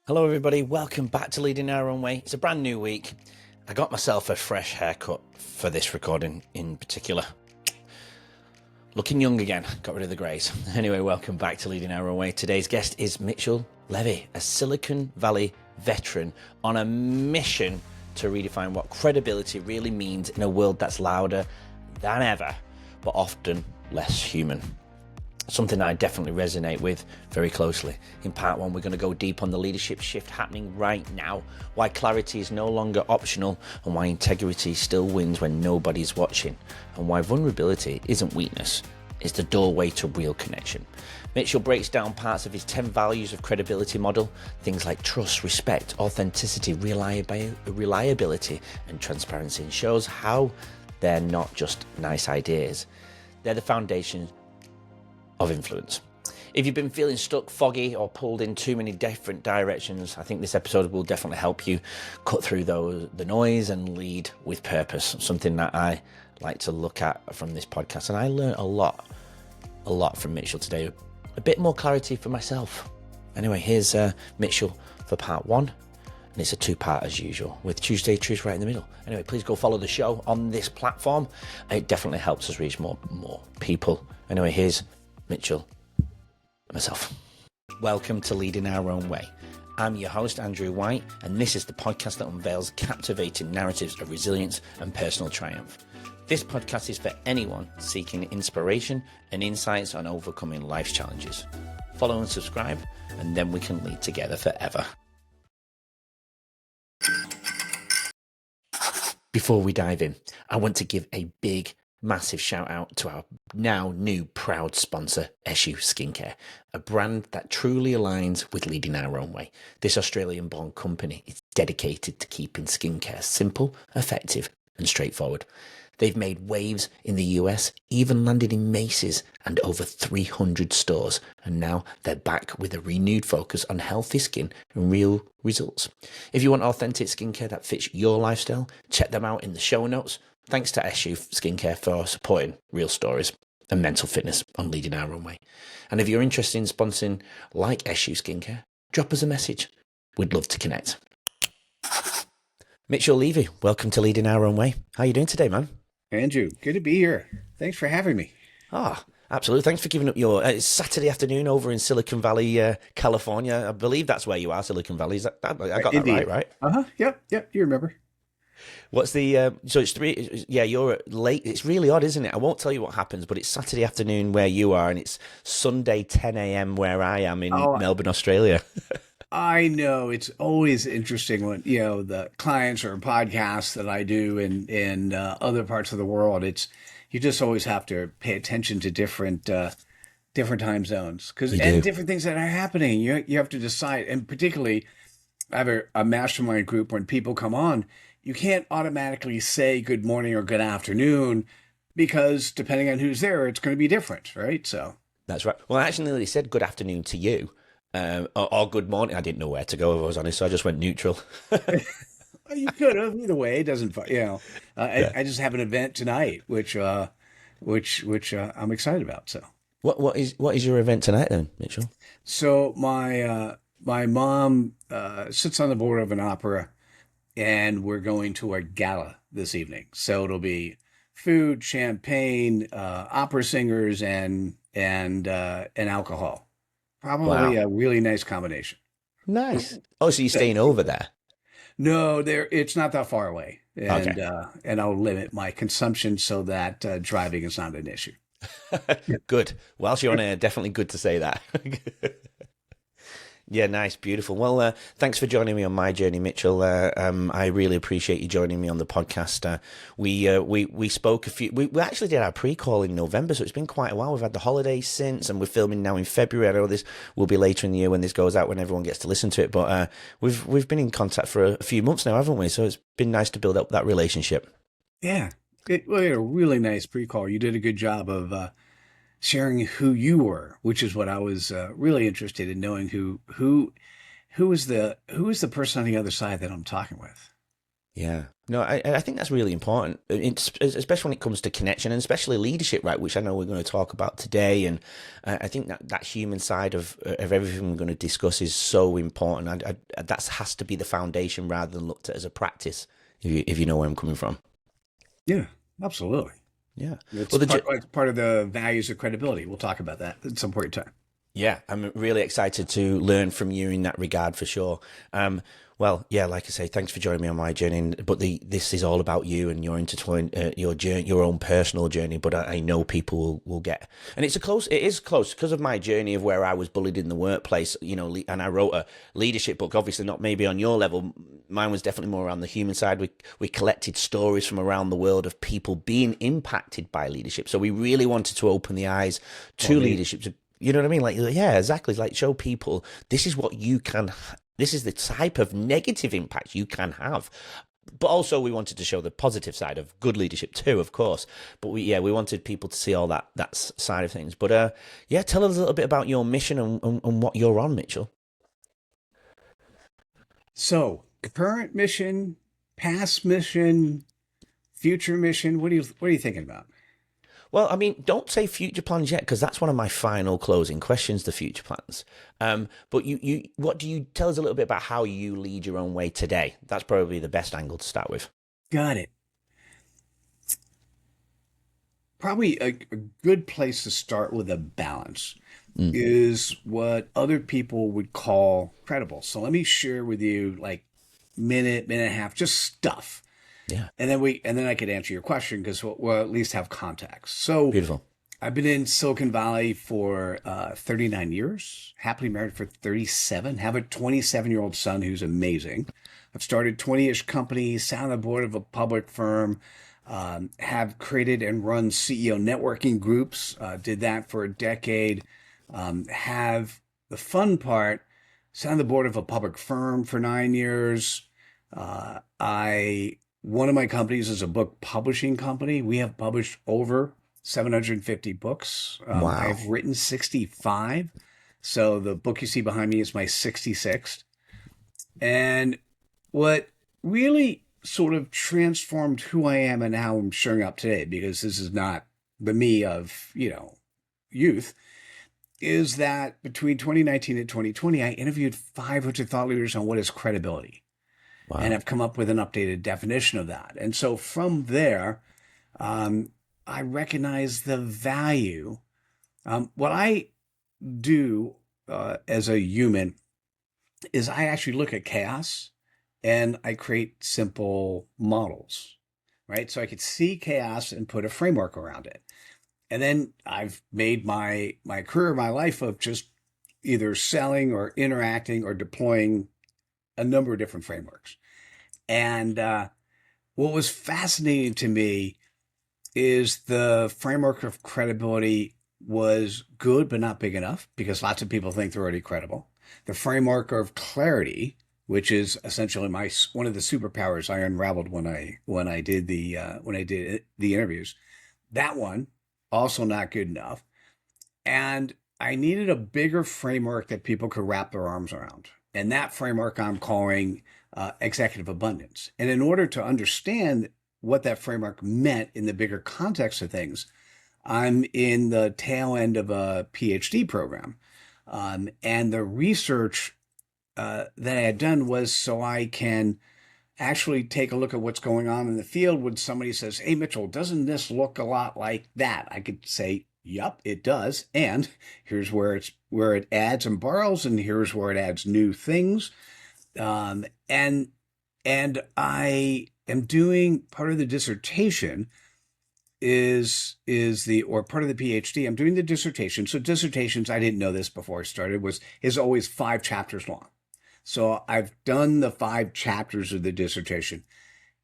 Hello everybody, welcome back to Leading Our Own Way. It's a brand new week. I got myself a fresh haircut for this recording in particular. Looking young again, got rid of the greys. Anyway, welcome back to Leading Our Own Way. Today's guest is Marshall Levy, a Silicon Valley veteran on a mission to redefine what credibility really means in a world that's louder than ever, but often less human. Something I definitely resonate with very closely. In part one, we're going to go deep on the leadership shift happening right now, why clarity is no longer optional, and why integrity still wins when nobody's watching, and why vulnerability isn't weakness, it's the doorway to real connection. Mitchell breaks down parts of his 10 values of credibility model, things like trust, respect, authenticity, reliability, and transparency, and shows how they're not just nice ideas. They're the foundation of influence. If you've been feeling stuck, foggy, or pulled in too many different directions, I think this episode will definitely help you cut through the noise and lead with purpose, something that I like to look at from this podcast. And I learned a lot from Mitchell today, a bit more clarity for myself. Anyway, here's Mitchell for part one, and it's a two-part as usual, with Tuesday Truth right in the middle. Anyway, please go follow the show on this platform. It definitely helps us reach more people. Anyway, here's Mitchell and myself. Welcome to Leading Our Own Way. I'm your host, Andrew White, and this is the podcast that unveils captivating narratives of resilience and personal triumph. This podcast is for anyone seeking inspiration and insights on overcoming life's challenges. Follow and subscribe, and then we can lead together forever. Before we dive in, I want to give a massive shout out to our now new proud sponsor, Eshu Skincare, a brand that truly aligns with Leading Our Own Way. This Australian-born company is dedicated to keeping skincare simple, effective, and straightforward. They've made waves in the US, even landed in Macy's and over 300 stores, and now they're back with a renewed focus on healthy skin and real results. If you want authentic skincare that fits your lifestyle, check them out in the show notes. Thanks to Eshu Skincare for supporting real stories and mental fitness on Leading Our Own Way. And if you're interested in sponsoring like Eshu Skincare, drop us a message. We'd love to connect. Mitchell Levy, welcome to Leading Our Own Way. How are you doing today, man? Andrew, good to be here. Thanks for having me. Absolutely. Thanks for giving up your it's Saturday afternoon over in Silicon Valley, California. I believe that's where you are, Silicon Valley. I got Indeed. that right? Yep. You remember. What's the so it's three? Yeah, you're late. It's really odd, isn't it? I won't tell you what happens, but it's Saturday afternoon where you are, and it's Sunday 10 a.m. where I am in Melbourne, Australia. I know it's always interesting when the clients or podcasts that I do in other parts of the world. You just always have to pay attention to different time zones and different things that are happening. You have to decide, and particularly, I have a mastermind group. When people come on, you can't automatically say good morning or good afternoon because depending on who's there, it's going to be different, right? So that's right. Well, I actually said good afternoon to you or good morning. I didn't know where to go, if I was honest, so I just went neutral. You could have. Either way, it doesn't. I just have an event tonight, which I'm excited about. So what is your event tonight then, Mitchell? So my mom sits on the board of an opera, and we're going to a gala this evening. So it'll be food, champagne, opera singers, and alcohol. Probably a really nice combination. Nice. Oh, so you're staying over there? No, it's not that far away, and and I'll limit my consumption so that driving is not an issue. Good. Whilst you're on air, definitely good to say that. Yeah, nice, beautiful. Well, thanks for joining me on my journey, Mitchell. I really appreciate you joining me on the podcast. We spoke we actually did our pre-call in November, so it's been quite a while. We've had the holidays since, and we're filming now in February. I know this will be later in the year when this goes out, when everyone gets to listen to it. But we've been in contact for a few months now, haven't we? So it's been nice to build up that relationship. Yeah, we had a really nice pre-call. You did a good job of sharing who you were, which is what I was really interested in knowing. Who is the person on the other side that I'm talking with? Yeah. No, I think that's really important, especially when it comes to connection and especially leadership, right? Which I know we're going to talk about today. And I think that human side of everything we're going to discuss is so important. That has to be the foundation rather than looked at as a practice, if you know where I'm coming from. Yeah, absolutely. Yeah. It's Well, part of the values of credibility. We'll talk about that at some point in time. yeah, I'm really excited to learn from you in that regard for sure. Well, yeah, like I say, thanks for joining me on my journey. But this is all about you and your intertwined, your journey, your own personal journey. But I know people will get, and it is close because of my journey of where I was bullied in the workplace. And I wrote a leadership book. Obviously, not maybe on your level. Mine was definitely more around the human side. We collected stories from around the world of people being impacted by leadership. So we really wanted to open the eyes to leadership. You know what I mean? Like, yeah, exactly. Like, show people this is what you can. This is the type of negative impact you can have. But also, we wanted to show the positive side of good leadership too, of course. But we wanted people to see all that side of things. But yeah, tell us a little bit about your mission and what you're on, Mitchell. So, current mission, past mission, future mission. What are you thinking about? Well, I mean, don't say future plans yet, because that's one of my final closing questions, the future plans. But what do you tell us a little bit about how you lead your own way today? That's probably the best angle to start with. Got it. Probably a good place to start with a balance Mm, is what other people would call credible. So let me share with you like minute and a half, just stuff. yeah, And then I could answer your question because we'll at least have context. So beautiful. I've been in Silicon Valley for 39 years, happily married for 37, have a 27-year-old son who's amazing. I've started 20-ish companies, sat on the board of a public firm, have created and run CEO networking groups, did that for a decade, have the fun part, sat on the board of a public firm for 9 years. I One of my companies is a book publishing company. We have published over 750 books. Wow. I've written 65. So the book you see behind me is my 66th. And what really sort of transformed who I am and how I'm showing up today, because this is not the me of, youth, is that between 2019 and 2020, I interviewed 500 thought leaders on what is credibility. And Wow. I've come up with an updated definition of that. And so from there, I recognize the value. What I do as a human is I actually look at chaos and I create simple models, right? So I could see chaos and put a framework around it. And then I've made my career, my life of just either selling or interacting or deploying a number of different frameworks. And what was fascinating to me is the framework of credibility was good, but not big enough because lots of people think they're already credible. The framework of clarity, which is essentially my one of the superpowers I unraveled when I did the interviews, that one also not good enough. And I needed a bigger framework that people could wrap their arms around. And that framework I'm calling executive abundance. And in order to understand what that framework meant in the bigger context of things, I'm in the tail end of a PhD program. And the research that I had done was so I can actually take a look at what's going on in the field when somebody says, "Hey, Mitchell, doesn't this look a lot like that?" I could say, "Yup, it does." And here's where it adds and borrows, and here's where it adds new things. Um, and I am doing part of the dissertation is the or part of the PhD. I'm doing the dissertation. So dissertations, I didn't know this before I started, is always 5 chapters long. So I've done the 5 chapters of the dissertation,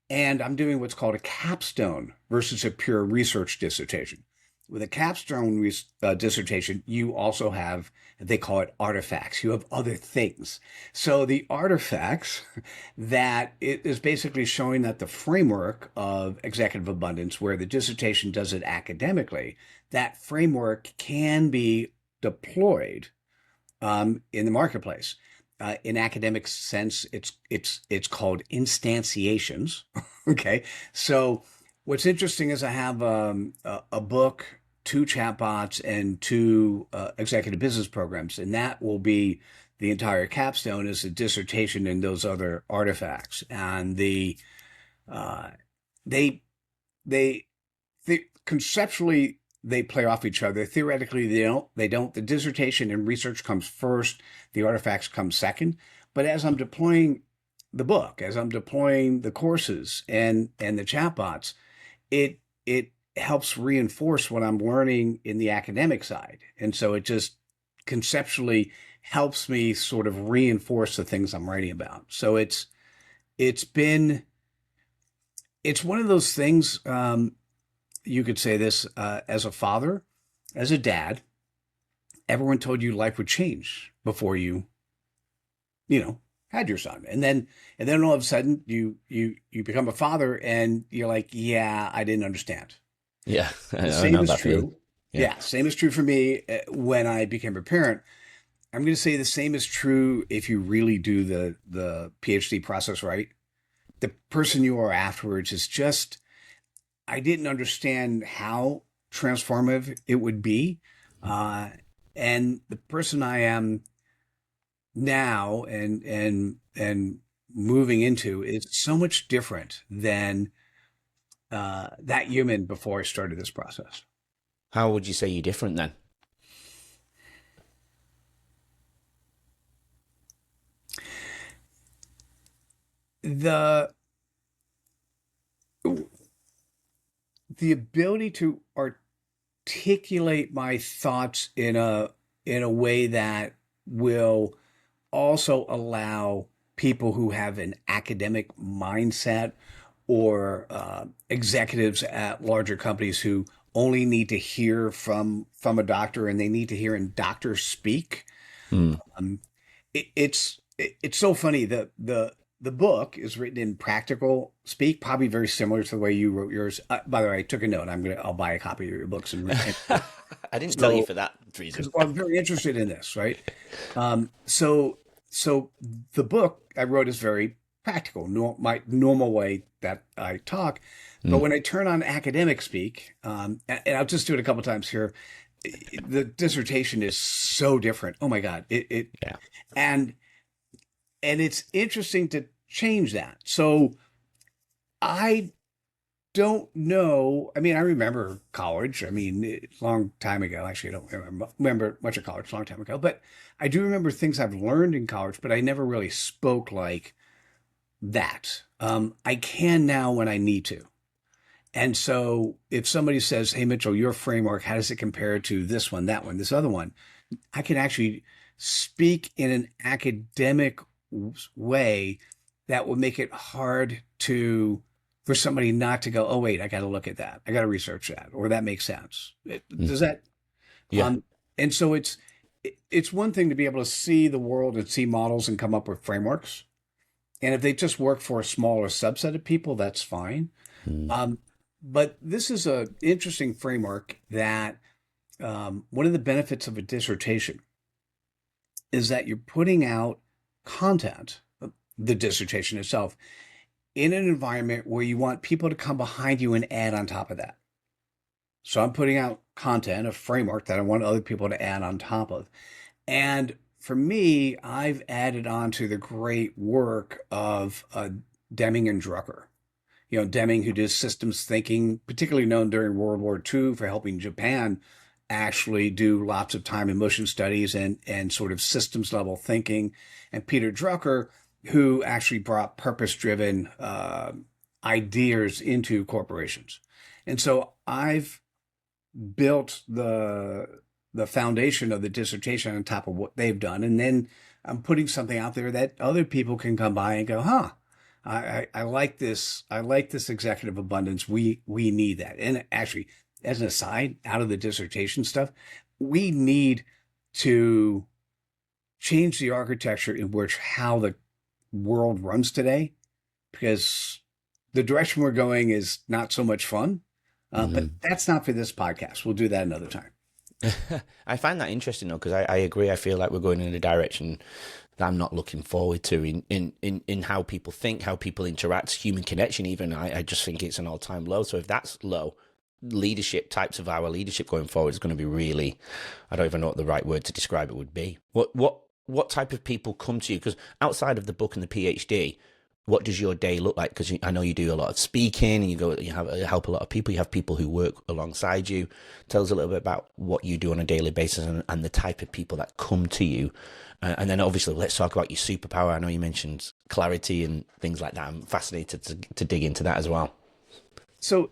and I'm doing what's called a capstone versus a pure research dissertation. With a capstone dissertation, you also have, they call it artifacts. You have other things. So the artifacts that it is basically showing that the framework of executive abundance, where the dissertation does it academically, that framework can be deployed in the marketplace. in academic sense, it's called instantiations. Okay, so what's interesting is I have a book, two chatbots, and two executive business programs, and that will be the entire capstone is a dissertation and those other artifacts. And uh, they they conceptually they play off each other. Theoretically, they don't. They don't. The dissertation and research comes first. The artifacts come second. But as I'm deploying the book, as I'm deploying the courses and the chatbots, it helps reinforce what I'm learning in the academic side. And so it just conceptually helps me sort of reinforce the things I'm writing about. So it's been it's one of those things. You could say this as a father, as a dad. Everyone told you life would change before you had your son, and then all of a sudden you become a father, and you're like, yeah, I didn't understand. Yeah, The I same know is that feeling. true. Yeah. Yeah, same is true for me when I became a parent. I'm going to say the same is true if you really do the PhD process right. The person you are afterwards is just I didn't understand how transformative it would be. Uh, and the person I am now and moving into is so much different than that human before I started this process. How would you say you're different then? The the ability to articulate my thoughts in a way that will also allow people who have an academic mindset or executives at larger companies who only need to hear from a doctor and they need to hear in doctor speak. Hmm. Um, it's so funny. The book is written in practical speak, probably very similar to the way you wrote yours. By the way, I took a note. I'll buy a copy of your books and I didn't tell you so for that reason. because I'm very interested in this, right? So the book I wrote is very practical, my normal way that I talk. But Mm. when I turn on academic speak, and I'll just do it a couple times here, the dissertation is so different. Oh my God, it Yeah. and and it's interesting to change that. So I don't know. I mean, I remember college. I mean, it's a long time ago. Actually, I don't remember much of college, a long time ago. But I do remember things I've learned in college, but I never really spoke like that. I can now when I need to. And so if somebody says, "Hey, Mitchell, your framework, how does it compare to this one, that one, this other one?" I can actually speak in an academic way that will make it hard to for somebody not to go, oh wait, I got to look at that, I got to research that, or that makes sense. Does Mhm. that? Yeah. Um, and so it's one thing to be able to see the world and see models and come up with frameworks, and if they just work for a smaller subset of people, that's fine. Mm. Um, but this is a interesting framework that one of the benefits of a dissertation is that you're putting out content, the dissertation itself, in an environment where you want people to come behind you and add on top of that. So I'm putting out content, a framework that I want other people to add on top of. And for me, I've added on to the great work of Deming and Drucker. Deming, who did systems thinking, particularly known during World War II for helping Japan actually do lots of time and motion studies and sort of systems level thinking. And Peter Drucker, who actually brought purpose driven ideas into corporations. And so I've built the foundation of the dissertation on top of what they've done. And then I'm putting something out there that other people can come by and go, huh, I like this. I like this executive abundance. We need that. And actually, as an aside, out of the dissertation stuff, we need to change the architecture in which how the world runs today, because the direction we're going is not so much fun. But Mhm. that's not for this podcast. We'll do that another time. I find that interesting though, because I agree. I feel like we're going in a direction that I'm not looking forward to in how people think, how people interact, human connection even. I just think it's an all-time low. So if that's low, leadership, types of our leadership going forward is going to be really, I don't even know what the right word to describe it would be. What type of people come to you? Because outside of the book and the PhD, what does your day look like? Because I know you do a lot of speaking and you help a lot of people. You have people who work alongside you. Tell us a little bit about what you do on a daily basis and the type of people that come to you. And then obviously let's talk about your superpower. I know you mentioned clarity and things like that. I'm fascinated to dig into that as well. So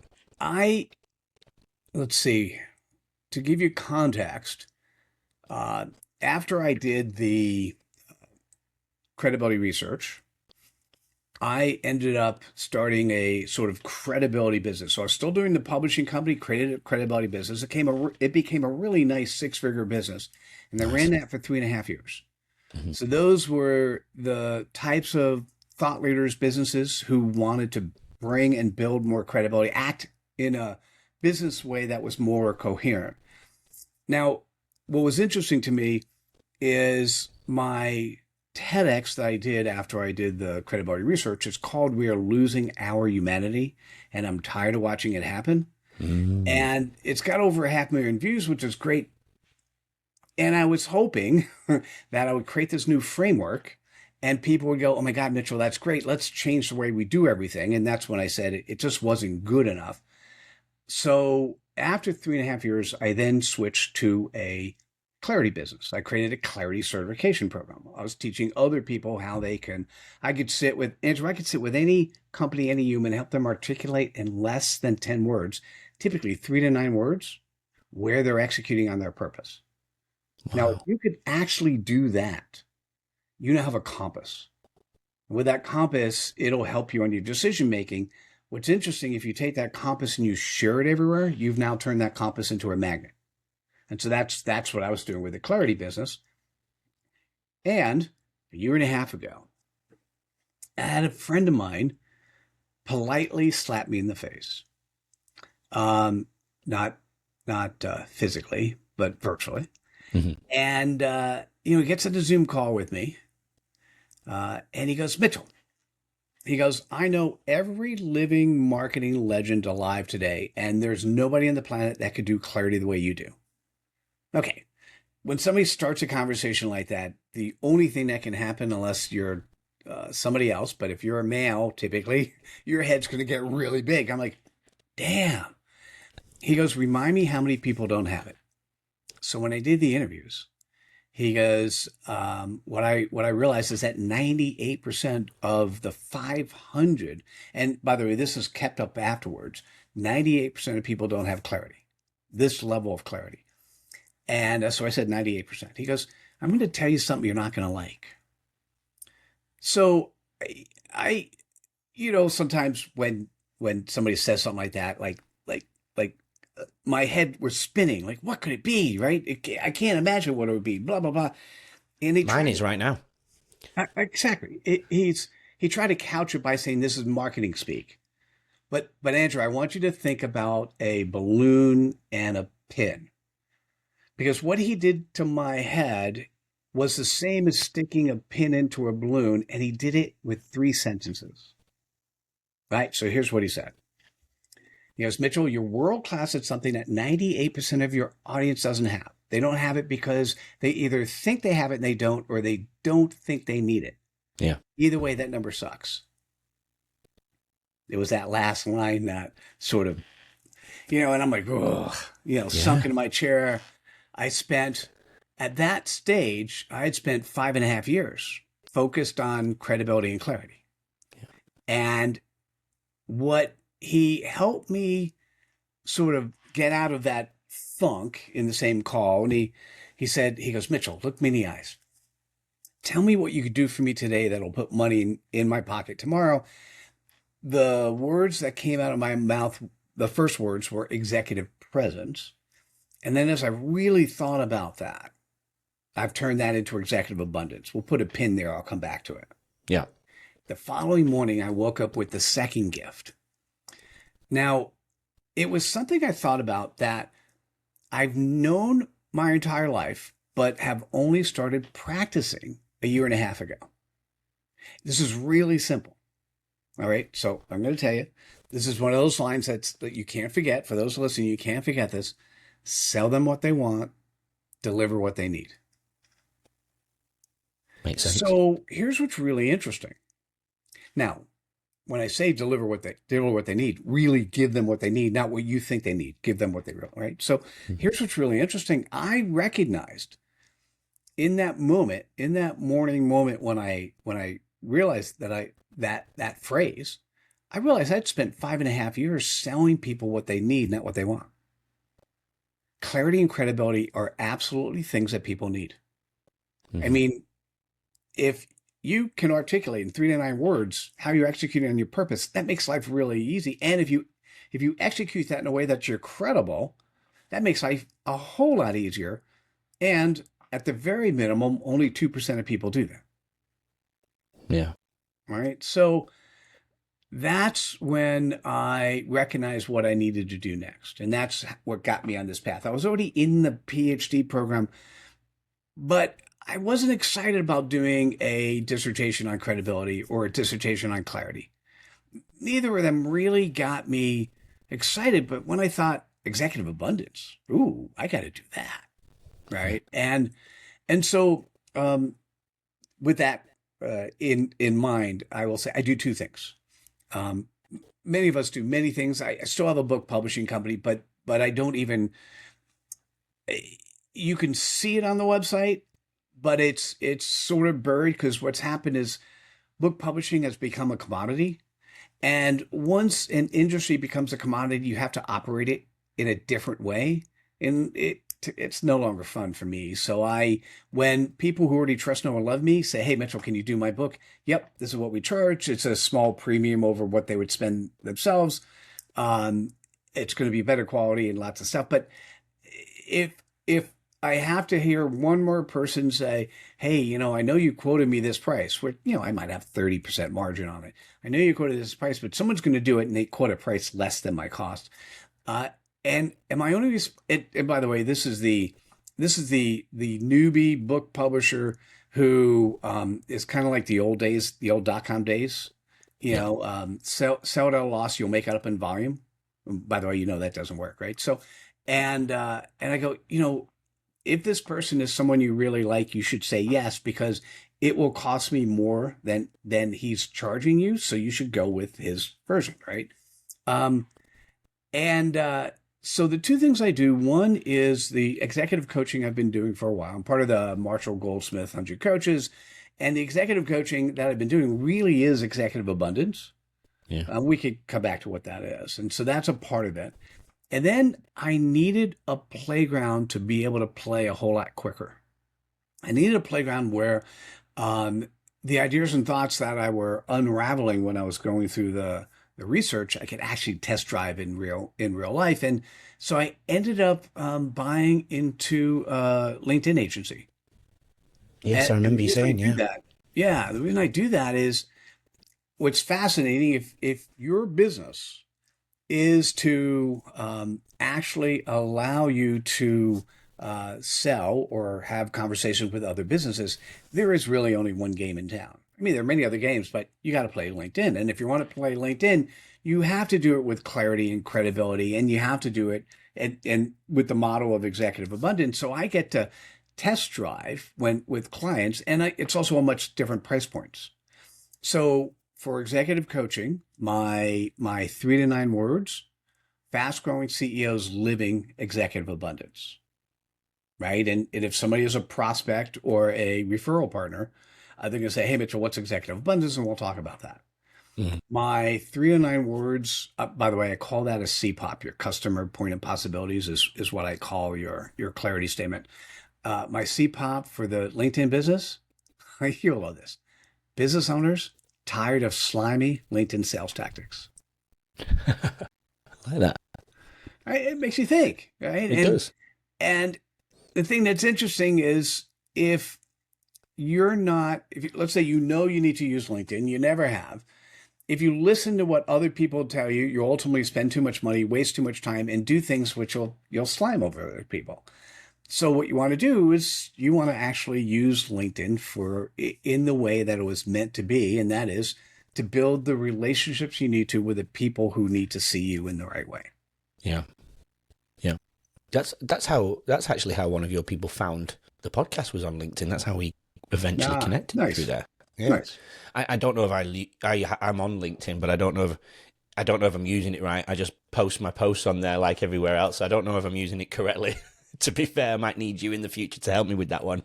let's see, to give you context, after I did the credibility research, I ended up starting a sort of credibility business. So I was still doing the publishing company, created a credibility business. It became a really nice 6-figure business. And I ran that for 3.5 years. Mm-hmm. So those were the types of thought leaders, businesses who wanted to bring and build more credibility, act in a business way that was more coherent. Now, what was interesting to me is my TEDx that I did after I did the credibility research is called "We Are Losing Our Humanity," and I'm tired of watching it happen. And it's got over 500,000 views, which is great. And I was hoping that I would create this new framework and people would go, "Oh my God, Mitchell, that's great. Let's change the way we do everything." And that's when I said it just wasn't good enough. So after 3.5 years, I then switched to a clarity business. I created a clarity certification program. I was teaching other people how I could sit with any company, any human, help them articulate in less than 10 words, typically 3 to 9 words, where they're executing on their purpose. Wow. Now, if you could actually do that, you now have a compass. With that compass, it'll help you on your decision making. What's interesting, if you take that compass and you share it everywhere, you've now turned that compass into a magnet. And so that's what I was doing with the clarity business. And a year and a half ago, I had a friend of mine politely slap me in the face. Not physically, but virtually. Mm-hmm. And, he gets on a Zoom call with me. And he goes, "Mitchell," he goes, "I know every living marketing legend alive today, and there's nobody on the planet that could do clarity the way you do." Okay. When somebody starts a conversation like that, the only thing that can happen, unless you're somebody else, but if you're a male, typically your head's going to get really big. I'm like, damn. He goes, "Remind me how many people don't have it." So when I did the interviews, he goes, what I realized is that 98% of the 500, and by the way, this is kept up afterwards, 98% of people don't have clarity, this level of clarity. And so I said 98%. He goes, "I'm going to tell you something you're not going to like." So I sometimes when somebody says something like that, like my head was spinning, like, what could it be, right? I can't imagine what it would be, blah, blah, blah. And mine is right now. Exactly. He tried to couch it by saying this is marketing speak. But Andrew, I want you to think about a balloon and a pin. Because what he did to my head was the same as sticking a pin into a balloon, and he did it with 3 sentences. Right? So here's what he said. He goes, "Mitchell, you're world class at something that 98% of your audience doesn't have. They don't have it because they either think they have it and they don't, or they don't think they need it. Yeah. Either way, that number sucks." It was that last line that sort of, and I'm like, oh, sunk into my chair. At that stage, I had spent 5.5 years focused on credibility and clarity. Yeah. And what he helped me sort of get out of that funk in the same call. And he said, he goes, "Mitchell, look me in the eyes. Tell me what you could do for me today that'll put money in my pocket tomorrow." The words that came out of my mouth, the first words were executive presence. And then as I really thought about that, I've turned that into executive abundance. We'll put a pin there. I'll come back to it. Yeah. The following morning, I woke up with the second gift. Now, it was something I thought about that I've known my entire life, but have only started practicing a year and a half ago. This is really simple. All right. So I'm going to tell you, this is one of those lines that you can't forget. For those listening, you can't forget this. Sell them what they want, deliver what they need. Makes sense. So here's what's really interesting. Now, when I say deliver what they need, really give them what they need, not what you think they need. Give them what they really, right? So here's what's really interesting. I recognized in that moment, in that morning moment when I realized that phrase, I realized I'd spent 5.5 years selling people what they need, not what they want. Clarity and credibility are absolutely things that people need. I mean, if you can articulate in 3 to 9 words how you're executing on your purpose, that makes life really easy. And if you execute that in a way that you're credible, that makes life a whole lot easier. And at the very minimum, only 2% of people do that. Yeah. All right. So that's when I recognized what I needed to do next. And that's what got me on this path. I was already in the PhD program, but I wasn't excited about doing a dissertation on credibility or a dissertation on clarity. Neither of them really got me excited. But when I thought executive abundance, ooh, I got to do that. Right. And so with that in mind, I will say I do 2 things. Many of us do many things. I still have a book publishing company, but I don't even, you can see it on the website, but it's sort of buried because what's happened is book publishing has become a commodity. And once an industry becomes a commodity, you have to operate it in a different way. And it's no longer fun for me. So when people who already trust, know, and love me say, hey, Mitchell, can you do my book? Yep, this is what we charge. It's a small premium over what they would spend themselves. It's going to be better quality and lots of stuff. But if I have to hear one more person say, hey, I know you quoted me this price, where, I might have 30% margin on it. I know you quoted this price, but someone's going to do it and they quote a price less than my cost. And am I only, and by the way, this is the newbie book publisher who is kind of like the old days, the old .com days, sell it at a loss, you'll make it up in volume. By the way, that doesn't work, right? So, and I go, if this person is someone you really like, you should say yes, because it will cost me more than he's charging you. So you should go with his version, right? So the 2 things I do, one is the executive coaching I've been doing for a while. I'm part of the Marshall Goldsmith 100 Coaches, and the executive coaching that I've been doing really is executive abundance. Yeah. We could come back to what that is. And so that's a part of it. And then I needed a playground to be able to play a whole lot quicker. I needed a playground where the ideas and thoughts that I were unraveling when I was going through the research, I could actually test drive in real life. And so I ended up buying into a LinkedIn agency. Yes, I remember you saying, that. Yeah, the reason I do that is what's fascinating. If your business is to actually allow you to sell or have conversations with other businesses, there is really only one game in town. I mean, there are many other games, but you got to play LinkedIn. And if you want to play LinkedIn, you have to do it with clarity and credibility, and you have to do it and with the model of executive abundance. So I get to test drive with clients, and it's also a much different price points. So for executive coaching, my 3 to 9 words, fast growing CEOs living executive abundance, right? And if somebody is a prospect or a referral partner, they're going to say, hey, Mitchell, what's executive abundance? And we'll talk about that. Mm-hmm. My 3 to 9 words, by the way, I call that a CPoP, your customer point of possibilities is what I call your clarity statement. My CPoP for the LinkedIn business, you'll love this. Business owners tired of slimy LinkedIn sales tactics. I like that. Right? It makes you think, right? It does. And the thing that's interesting is if let's say you need to use LinkedIn, you never have. If you listen to what other people tell you, you ultimately spend too much money, waste too much time, and do things which you'll slime over other people. So what you want to do is you want to actually use LinkedIn in the way that it was meant to be, and that is to build the relationships you need to with the people who need to see you in the right way. Yeah. Yeah. That's actually how one of your people found the podcast, was on LinkedIn. That's how we eventually connected nice. through there. Yeah. Nice. I don't know if I'm on LinkedIn, but I don't know if I'm using it right. I just post my posts on there like everywhere else. I don't know if I'm using it correctly. To be fair, I might need you in the future to help me with that one.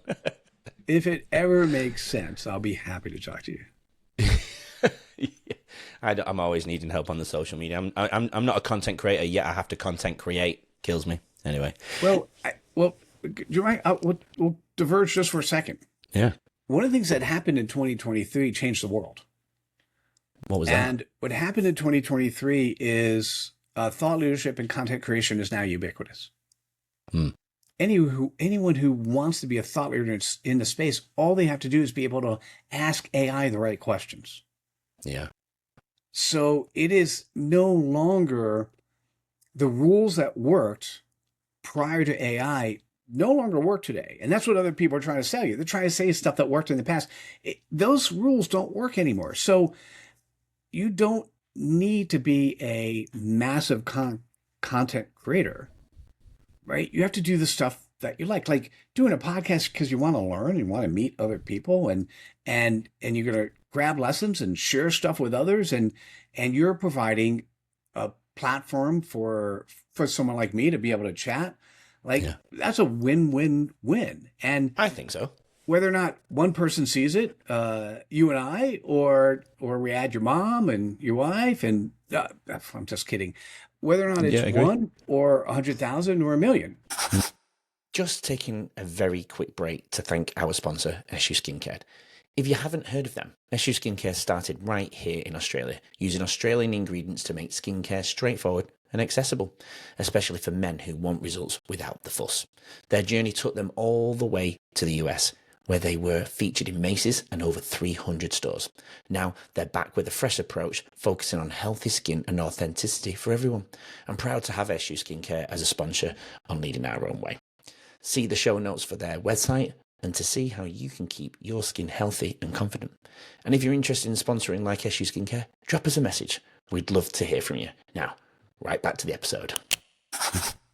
If it ever makes sense, I'll be happy to talk to you. Yeah. I'm always needing help on the social media. I'm not a content creator yet. I have to content create. Kills me. Anyway. Well, you're right. We'll diverge just for a second. Yeah. One of the things that happened in 2023 changed the world. What was that? And what happened in 2023 is thought leadership and content creation is now ubiquitous. Hmm. Anyone who wants to be a thought leader in the space, all they have to do is be able to ask AI the right questions. Yeah. So it is no longer the rules that worked prior to AI no longer work today. And that's what other people are trying to sell you. They're trying to say stuff that worked in the past. Those rules don't work anymore. So you don't need to be a massive content creator, right? You have to do the stuff that you like doing a podcast because you want to learn and want to meet other people, and you're going to grab lessons and share stuff with others, and you're providing a platform for someone like me to be able to chat. That's a win-win-win. And I think so. Whether or not one person sees it, you and I, or we add your mom and your wife, and I'm just kidding. Whether or not it's one or 100,000 or 1,000,000. Just taking a very quick break to thank our sponsor, SU Skincare. If you haven't heard of them, SU Skincare started right here in Australia, using Australian ingredients to make skincare straightforward and accessible, especially for men who want results without the fuss. Their journey took them all the way to the US, where they were featured in Macy's and over 300 stores. Now they're back with a fresh approach, focusing on healthy skin and authenticity for everyone. I'm proud to have SU Skincare as a sponsor on Leading Our Own Way. See the show notes for their website and to see how you can keep your skin healthy and confident. And if you're interested in sponsoring like SU Skincare, drop us a message. We'd love to hear from you. Now, right back to the episode.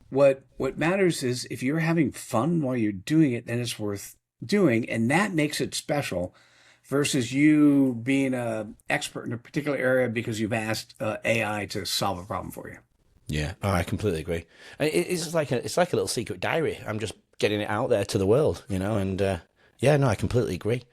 What matters is if you're having fun while you're doing it, then it's worth doing, and that makes it special versus you being an expert in a particular area because you've asked AI to solve a problem for you. Yeah, I completely agree. It's like a little secret diary. I'm just getting it out there to the world, and I completely agree.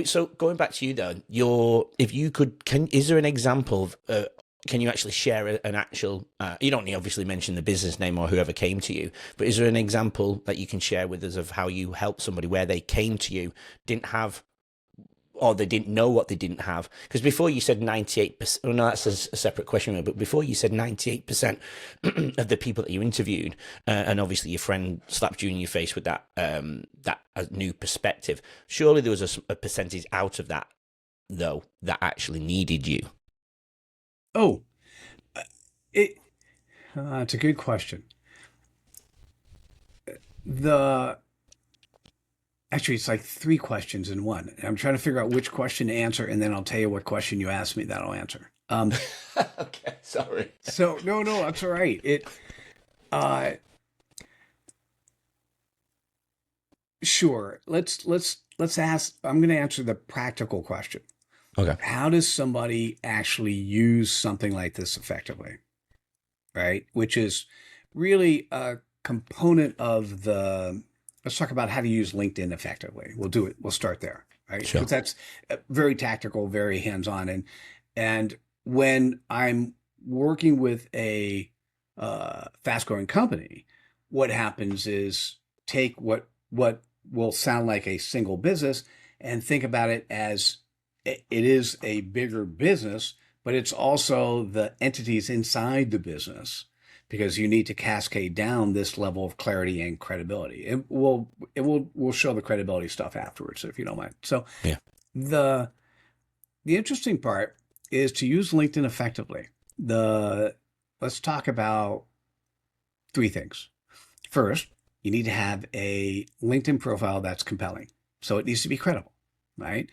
So going back to you though, if you could, is there an example of, can you actually share an actual, you don't need obviously mention the business name or whoever came to you, but is there an example that you can share with us of how you helped somebody where they came to you, didn't have, or they didn't know what they didn't have? Because before you said 98%, well, no, that's a separate question, but before you said 98% of the people that you interviewed, and obviously your friend slapped you in your face with that new perspective, surely there was a percentage out of that, though, that actually needed you. Oh, it's a good question. Actually, it's like three questions in one. I'm trying to figure out which question to answer, and then I'll tell you what question you asked me that I'll answer. Okay, sorry. So no, that's all right. Sure. Let's ask. I'm going to answer the practical question. Okay. How does somebody actually use something like this effectively? Right? Which is really a component of let's talk about how to use LinkedIn effectively. We'll do it. We'll start there. Right? Sure. Because that's very tactical, very hands-on. And when I'm working with a fast-growing company, what happens is take what will sound like a single business and think about it as it is a bigger business, but it's also the entities inside the business, because you need to cascade down this level of clarity and credibility. We'll show the credibility stuff afterwards, if you don't mind. So yeah, the interesting part is to use LinkedIn effectively. Let's talk about three things. First, you need to have a LinkedIn profile that's compelling. So it needs to be credible, right?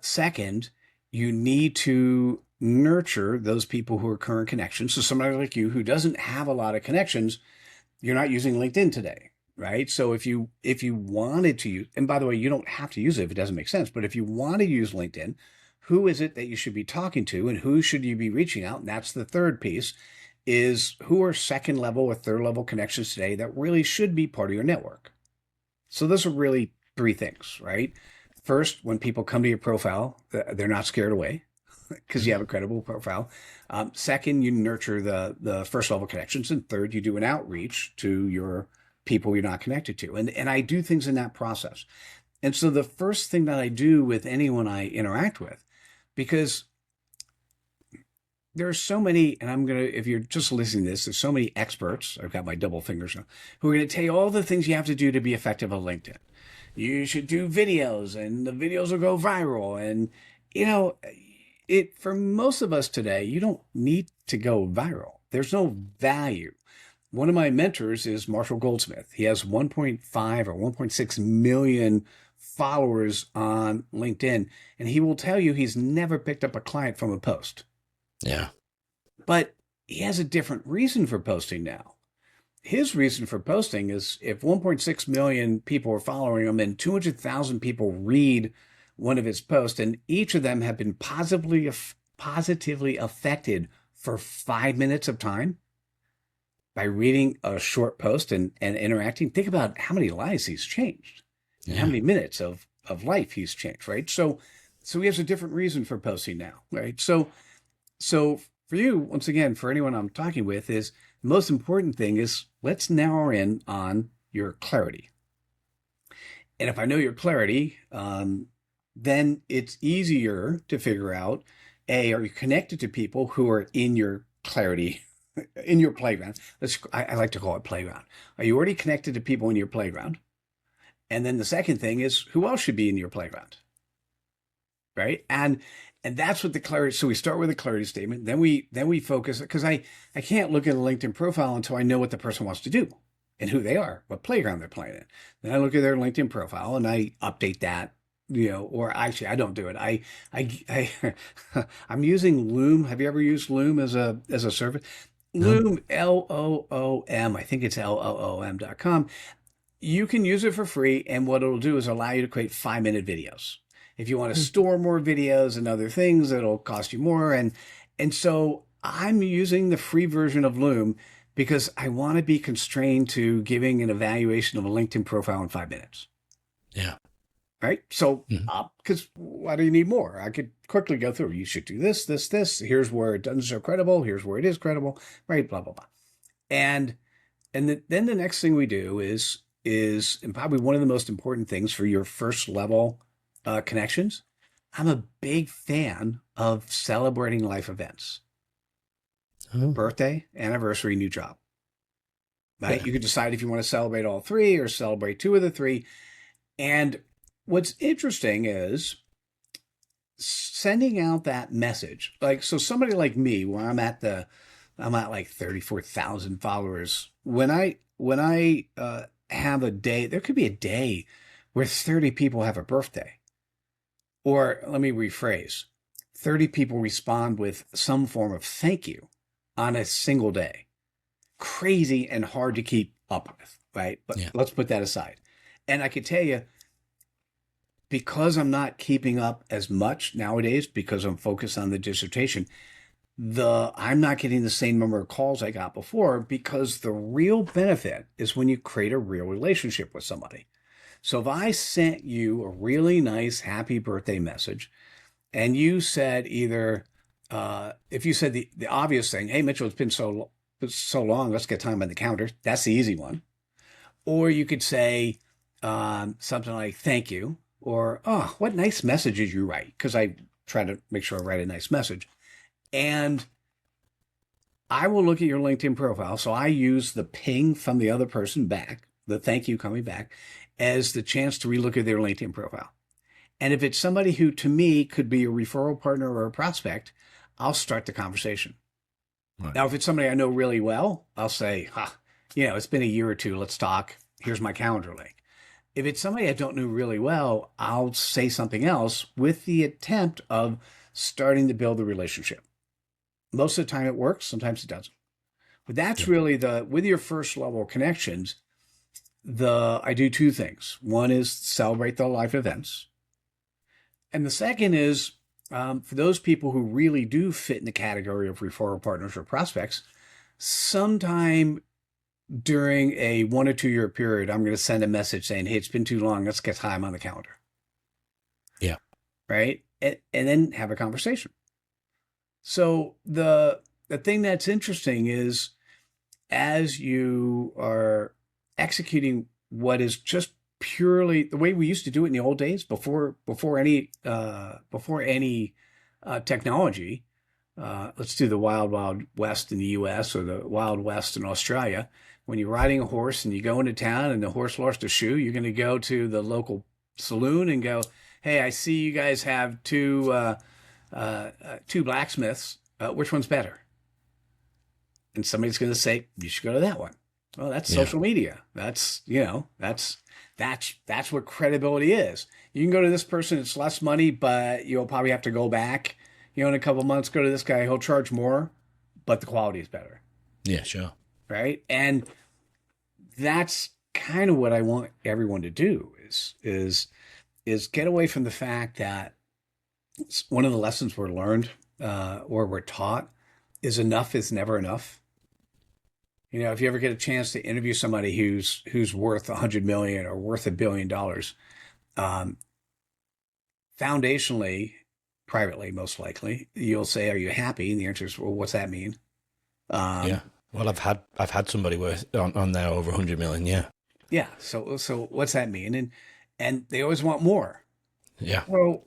Second, you need to nurture those people who are current connections. So somebody like you who doesn't have a lot of connections, you're not using LinkedIn today, right? So if you wanted to use, and by the way, you don't have to use it if it doesn't make sense, but if you want to use LinkedIn, who is it that you should be talking to and who should you be reaching out? And that's the third piece, is who are second level or third level connections today that really should be part of your network. So those are really three things, right? First, when people come to your profile, they're not scared away because you have a credible profile. Second, you nurture the first level connections. And third, you do an outreach to your people you're not connected to. And I do things in that process. And so the first thing that I do with anyone I interact with, because there are so many, and I'm going to, if you're just listening to this, there's so many experts, I've got my double fingers now, who are going to tell you all the things you have to do to be effective on LinkedIn. You should do videos and the videos will go viral. And, for most of us today, you don't need to go viral. There's no value. One of my mentors is Marshall Goldsmith. He has 1.5 or 1.6 million followers on LinkedIn, and he will tell you he's never picked up a client from a post. Yeah. But he has a different reason for posting now. His reason for posting is if 1.6 million people are following him and 200,000 people read one of his posts, and each of them have been positively affected for 5 minutes of time by reading a short post and interacting. Think about how many lives he's changed and how many minutes of life he's changed, right? So he has a different reason for posting now, right? So for you, once again, for anyone I'm talking with, is the most important thing is let's narrow in on your clarity. And if I know your clarity, then it's easier to figure out, A, are you connected to people who are in your clarity, in your playground? I like to call it playground. Are you already connected to people in your playground? And then the second thing is, who else should be in your playground? Right? And that's what the clarity. So we start with a clarity statement. Then we focus, because I can't look at a LinkedIn profile until I know what the person wants to do and who they are, what playground they're playing in. Then I look at their LinkedIn profile and I update that, or actually I don't do it. I'm using Loom. Have you ever used Loom as a service? Loom, Loom, I think it's LOOM.com. You can use it for free. And what it'll do is allow you to create 5-minute videos. If you want to store more videos and other things, it'll cost you more. And so I'm using the free version of Loom because I want to be constrained to giving an evaluation of a LinkedIn profile in 5 minutes. Yeah. Right. So, because why do you need more? I could quickly go through. You should do this, this, this. Here's where it doesn't show credible. Here's where it is credible. Right. Blah, blah, blah. And then the next thing we do is and probably one of the most important things for your first level connections. I'm a big fan of celebrating life events. Birthday, anniversary, new job. Right? Yeah. You can decide if you want to celebrate all three or celebrate two of the three. And what's interesting is sending out that message. So somebody like me, where I'm at like 34,000 followers. When I have a day, there could be a day where 30 people have a birthday. Or let me rephrase, 30 people respond with some form of thank you on a single day. Crazy and hard to keep up with, right? But let's put that aside. And I could tell you, because I'm not keeping up as much nowadays, because I'm focused on the dissertation, I'm not getting the same number of calls I got before, because the real benefit is when you create a real relationship with somebody. So if I sent you a really nice happy birthday message and you said either, if you said the obvious thing, hey, Mitchell, it's been so long, let's get time on the calendar. That's the easy one. Or you could say something like, thank you, or, oh, what nice messages you write, because I try to make sure I write a nice message. And I will look at your LinkedIn profile. So I use the ping from the other person back, the thank you coming back, as the chance to relook at their LinkedIn profile. And if it's somebody who, to me, could be a referral partner or a prospect, I'll start the conversation. Right. Now, if it's somebody I know really well, I'll say, it's been a year or two. Let's talk. Here's my calendar link. If it's somebody I don't know really well, I'll say something else with the attempt of starting to build a relationship. Most of the time it works, sometimes it doesn't. But that's Yeah. really with your first level connections, I do two things. One is celebrate the life events. And the second is for those people who really do fit in the category of referral partners or prospects, sometime during a 1 or 2 year period, I'm going to send a message saying, hey, it's been too long. Let's get time on the calendar. Yeah. Right. And then have a conversation. So the thing that's interesting is as you are executing what is just purely the way we used to do it in the old days before any technology. Let's do the wild west in the U.S. or the wild west in Australia. When you're riding a horse and you go into town and the horse lost a shoe, you're going to go to the local saloon and go, "Hey, I see you guys have two blacksmiths. Which one's better?" And somebody's going to say, "You should go to that one." Well, that's social media. That's what credibility is. You can go to this person; it's less money, but you'll probably have to go back. In a couple of months, go to this guy. He'll charge more, but the quality is better. Yeah, sure. Right. And that's kind of what I want everyone to do is get away from the fact that one of the lessons we're learned or we're taught is enough is never enough. If you ever get a chance to interview somebody who's worth 100 million or worth $1 billion, foundationally, privately, most likely, you'll say, "Are you happy?" And the answer is, "Well, what's that mean?" Yeah. Well, I've had somebody worth on there over 100 million. Yeah. Yeah. So what's that mean? And they always want more. Yeah. Well,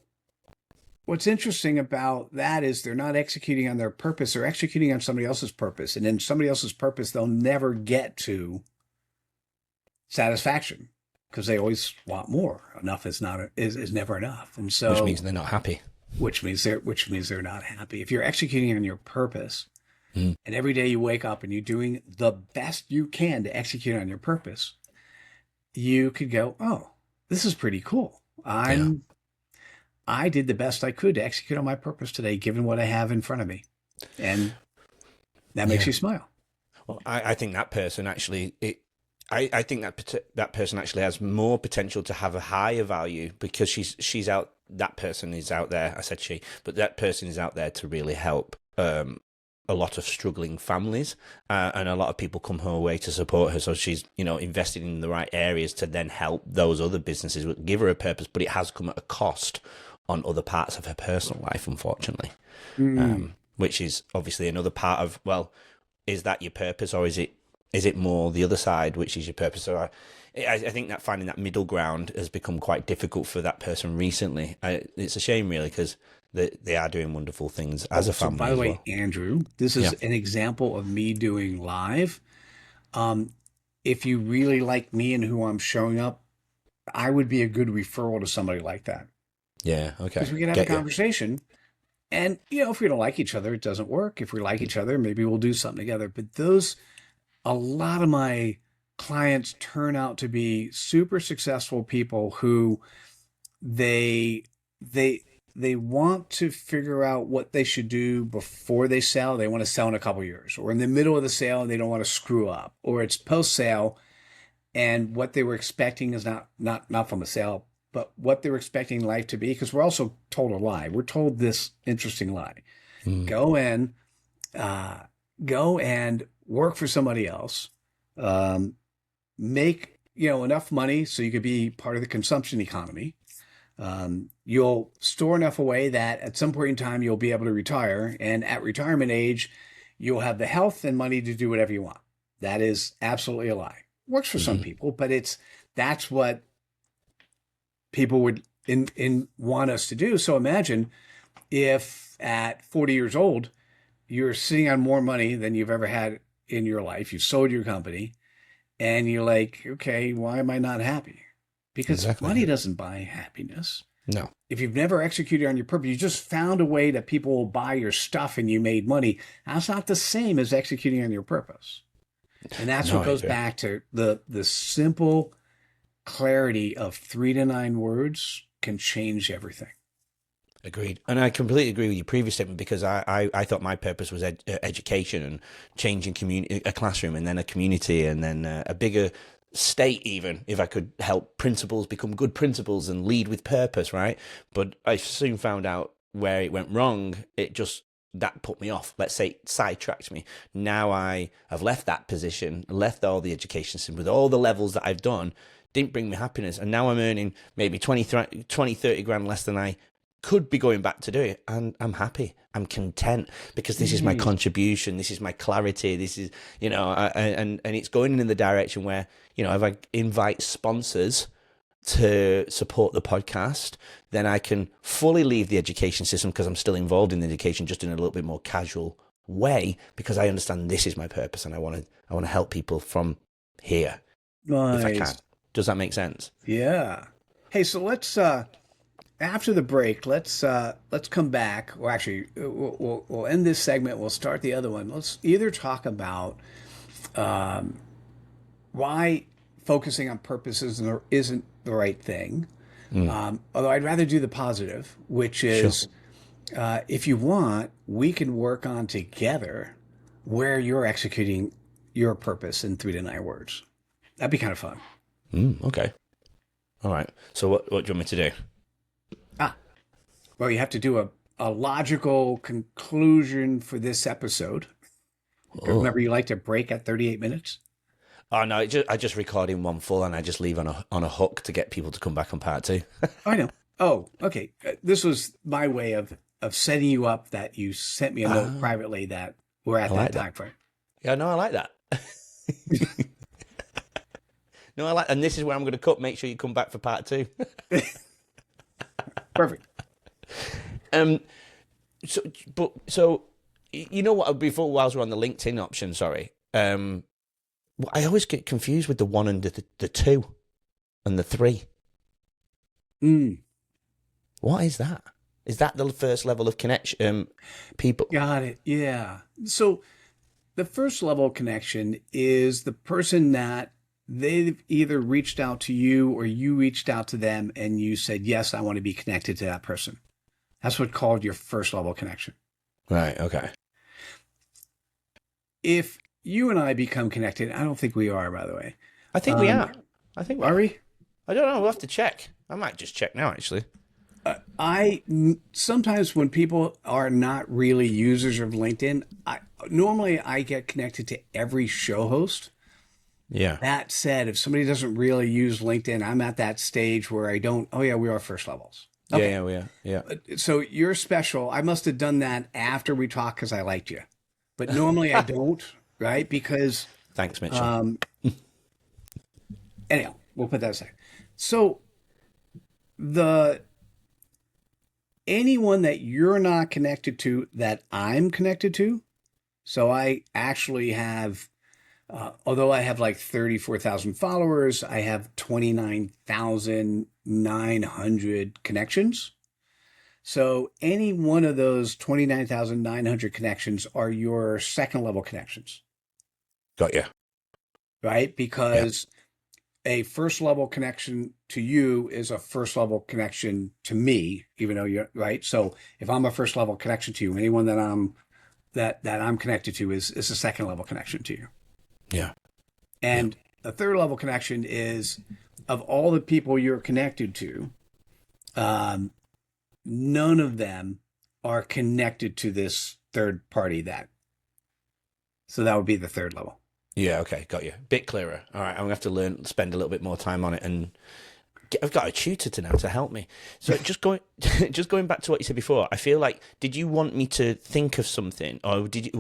what's interesting about that is they're not executing on their purpose; they're executing on somebody else's purpose, and in somebody else's purpose, they'll never get to satisfaction because they always want more. Enough is never enough, and so which means they're not happy. Which means they're not happy. If you're executing on your purpose, Mm. and every day you wake up and you're doing the best you can to execute on your purpose, you could go, "Oh, this is pretty cool. I did the best I could to execute on my purpose today, given what I have in front of me," and that makes you smile. Well, I think that person actually, I think that person actually has more potential to have a higher value because she's out. That person is out there. I said she, but that person is out there to really help a lot of struggling families, and a lot of people come her way to support her. So she's invested in the right areas to then help those other businesses, give her a purpose. But it has come at a cost on other parts of her personal life, unfortunately, which is obviously another part of, well, is that your purpose, or is it more the other side, which is your purpose? So I think that finding that middle ground has become quite difficult for that person recently. It's a shame, really, because they are doing wonderful things as a family. So, by the way, well. Andrew, this is an example of me doing live. If you really like me and who I'm showing up, I would be a good referral to somebody like that. Yeah, okay. Because we can have a conversation. And, if we don't like each other, it doesn't work. If we like each other, maybe we'll do something together. But a lot of my clients turn out to be super successful people who they want to figure out what they should do before they sell. They want to sell in a couple of years, or in the middle of the sale and they don't want to screw up, or it's post sale and what they were expecting is not from a sale, but what they were expecting life to be. Because we're also told a lie. We're told this interesting lie: go and work for somebody else, make enough money so you could be part of the consumption economy. You'll store enough away that at some point in time you'll be able to retire, and at retirement age you'll have the health and money to do whatever you want. That is absolutely a lie. Works for some people, but that's what people would want us to do. So imagine if at 40 years old you're sitting on more money than you've ever had in your life. You sold your company and you're like, okay, why am I not happy? Because money doesn't buy happiness. No. If you've never executed on your purpose, you just found a way that people will buy your stuff and you made money. That's not the same as executing on your purpose. And that's No, what I goes agree. back to the simple clarity of 3 to 9 words can change everything. Agreed. And I completely agree with your previous statement because I thought my purpose was education and changing community, a classroom and then a community and then a bigger state even, if I could help principals become good principals and lead with purpose, right? But I soon found out where it went wrong. That put me off. Let's say it sidetracked me. Now I have left that position, left all the education system with all the levels that I've done, didn't bring me happiness. And now I'm earning maybe 30 grand less than I could be going back to do it, and I'm happy. I'm content because this is my Mm. contribution. This is my clarity. This is, and it's going in the direction where, if I invite sponsors to support the podcast, then I can fully leave the education system because I'm still involved in the education, just in a little bit more casual way, because I understand this is my purpose and I want to help people from here if I can. Nice. Does that make sense? Yeah. Hey, so let's after the break, let's come back. Well, actually, we'll end this segment. We'll start the other one. Let's either talk about why focusing on purpose isn't the right thing. Although I'd rather do the positive, which Sure. is if you want, we can work on together where you're executing your purpose in 3 to 9 words. That'd be kind of fun. Okay. All right. So what do you want me to do? Ah, well, you have to do a logical conclusion for this episode. Oh. Remember, you like to break at 38 minutes? Oh no! I just record in one full, and I just leave on a hook to get people to come back on part two. I know. Oh, okay. This was my way of setting you up that you sent me a note privately that we're at I that like time that. frame. Yeah, no, I like that. No, I like, and this is where I'm going to cut. Make sure you come back for part two. Perfect. So you know what? Before, whilst we're on the LinkedIn option, sorry. I always get confused with the one and the two, and the three. Mm, What is that? Is that the first level of connection? People. got it. Yeah. So the first level connection is the person that they've either reached out to you or you reached out to them and you said, yes, I want to be connected to that person. That's what called your first level connection. Right. Okay. If you and I become connected, I don't think we are, by the way. I think we are. I think we Are are. we? I don't know. We'll have to check. I might just check now, actually. I sometimes when people are not really users of LinkedIn, normally I get connected to every show host. Yeah. That said, if somebody doesn't really use LinkedIn, I'm at that stage where I don't. Oh yeah, we are first levels. Okay, Yeah. We are. Yeah. so you're special. I must have done that after we talked because I liked you, but normally I don't, right? Because Thanks, Mitchell. anyhow, we'll put that aside. So the anyone that you're not connected to that I'm connected to. So I actually have, although I have like 34,000 followers, I have 29,900 connections. So any one of those 29,900 connections are your second level connections, Got you. right? Yeah. Because a first level connection to you is a first level connection to me, even though you're right. So if I'm a first level connection to you, anyone that I'm connected to is a second level connection to you. Yeah. And a third level connection is of all the people you're connected to, none of them are connected to this third party so that would be the third level. Yeah. Okay. Got you. Bit clearer. All right. I'm gonna have to spend a little bit more time on it, and I've got a tutor to now to help me. So just going back to what you said before, I feel like, did you want me to think of something, or did you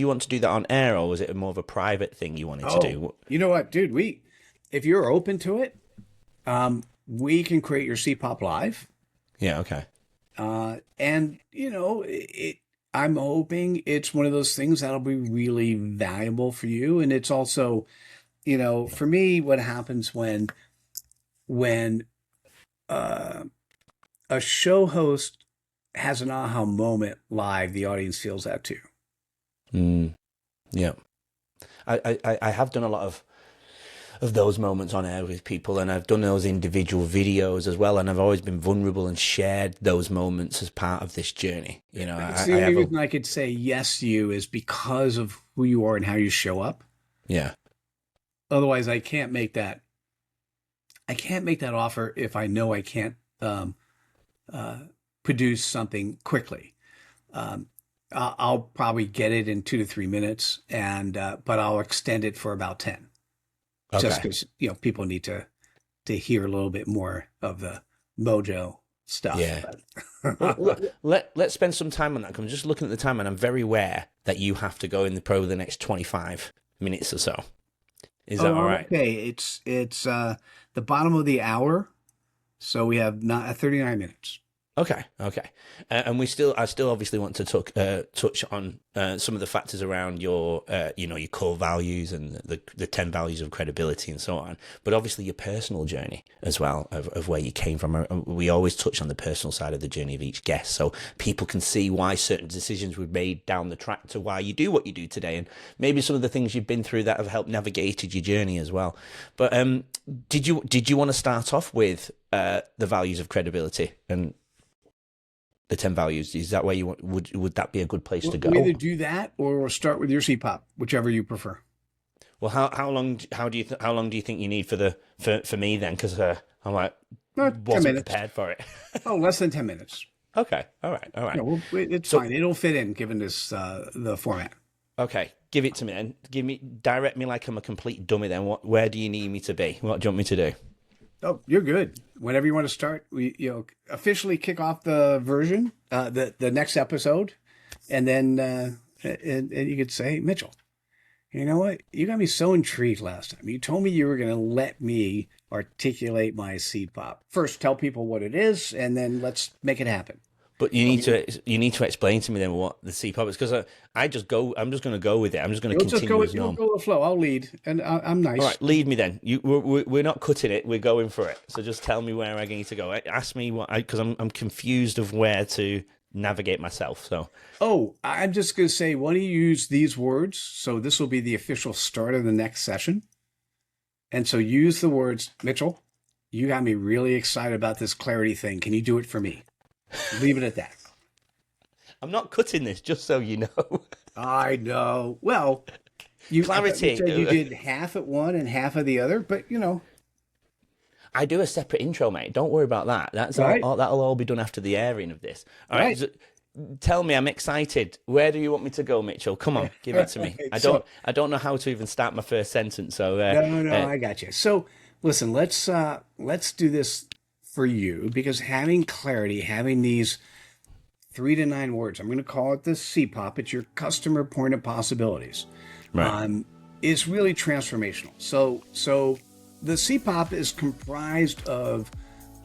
want to do that on air, or was it more of a private thing you wanted to do? You know what, dude? If you're open to it, we can create your CPoP live. Yeah. Okay. And I'm hoping it's one of those things that'll be really valuable for you. And it's also, for me, what happens when a show host has an aha moment live, the audience feels that too. Yeah. I have done a lot of those moments on air with people, and I've done those individual videos as well, and I've always been vulnerable and shared those moments as part of this journey. You know, It's the only reason I could say yes to you is because of who you are and how you show up. Yeah. Otherwise, I can't make that offer if I know I can't produce something quickly. I'll probably get it in 2 to 3 minutes, but I'll extend it for about 10. Okay. Just because people need to hear a little bit more of the mojo stuff. Yeah. Well, let's spend some time on that. I'm just looking at the time, and I'm very aware that you have to go in probably the next 25 minutes or so. Is that all right? Okay, it's the bottom of the hour, so we have 39 minutes. Okay. And I still obviously want to touch on some of the factors around your your core values and the 10 values of credibility and so on. But obviously your personal journey as well of where you came from. We always touch on the personal side of the journey of each guest, so people can see why certain decisions were made down the track to why you do what you do today, and maybe some of the things you've been through that have helped navigated your journey as well. But did you want to start off with the values of credibility and the 10 values? Is that where you want? Would that be a good place to go? We'll either do that or we'll start with your CPoP, whichever you prefer. Well, how long do you think you need for me then? Because I'm like, wasn't prepared for it. Oh, less than 10 minutes. Okay, all right. It's fine. It'll fit in given this the format. Okay, give it to me then. Direct me like I'm a complete dummy then. Where do you need me to be? What do you want me to do? Oh, you're good. Whenever you want to start, we officially kick off the version, the next episode, and then and you could say, Mitchell, you know what? You got me so intrigued last time. You told me you were going to let me articulate my CPoP. First, tell people what it is, and then let's make it happen. But you need to explain to me then what the CPoP is, because I'm just going to go with it. I'm just going to continue as normal. Go with the flow. I'll lead, and I'm nice. All right, lead me then. We're not cutting it. We're going for it. So just tell me where I need to go. Ask me because I'm confused of where to navigate myself. So. Oh, I'm just going to say, why don't you use these words? So this will be the official start of the next session. And so use the words, Mitchell, you got me really excited about this clarity thing. Can you do it for me? Leave it at that. I'm not cutting this, just so you know. I know. Well, clarity. You said you did half at one and half at the other, but I do a separate intro, mate. Don't worry about that. That's right. That'll all be done after the airing of this. All right. So, tell me, I'm excited. Where do you want me to go, Mitchell? Come on, give it to me. I don't know how to even start my first sentence. So no, I got you. So listen, let's do this for you, because having clarity, having these 3 to 9 words, I'm going to call it the CPoP. It's your customer point of possibilities. Right. Is really transformational. So the CPoP is comprised of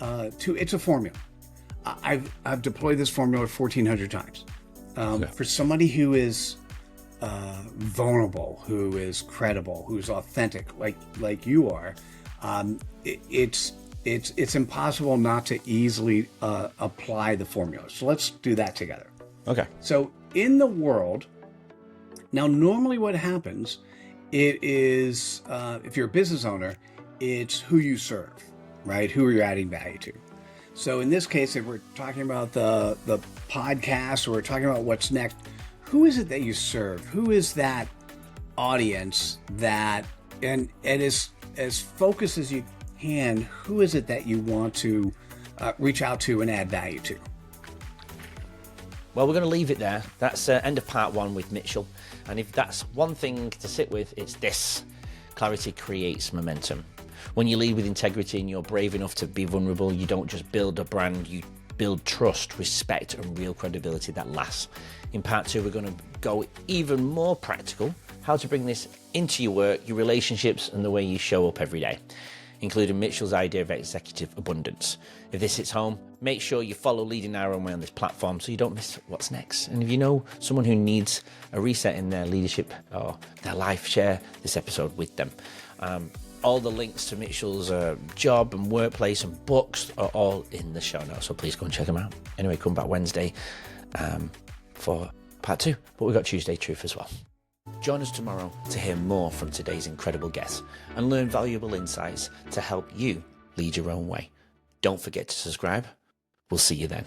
it's a formula. I've deployed this formula 1,400 times. For somebody who is vulnerable, who is credible, who's authentic, like you are, it's impossible not to easily apply the formula. So let's do that together. Okay. So in the world, now normally what happens, it is, if you're a business owner, it's who you serve, right? Who are you adding value to? So in this case, if we're talking about the podcast, or we're talking about what's next, who is it that you serve? Who is that audience that, and as focused as you can, who is it that you want to reach out to and add value to? Well, we're going to leave it there. That's end of part 1 with Mitchell. And if that's one thing to sit with, it's this. Clarity creates momentum. When you lead with integrity and you're brave enough to be vulnerable, you don't just build a brand, you build trust, respect, and real credibility that lasts. In part 2, we're going to go even more practical, how to bring this into your work, your relationships, and the way you show up every day, including Mitchell's idea of executive abundance. If this hits home, make sure you follow Leading Our Own Way on this platform so you don't miss what's next. And if you know someone who needs a reset in their leadership or their life, share this episode with them. All the links to Mitchell's job and workplace and books are all in the show notes, so please go and check them out. Anyway, come back Wednesday for part 2, but we've got Tuesday Truth as well. Join us tomorrow to hear more from today's incredible guests and learn valuable insights to help you lead your own way. Don't forget to subscribe. We'll see you then.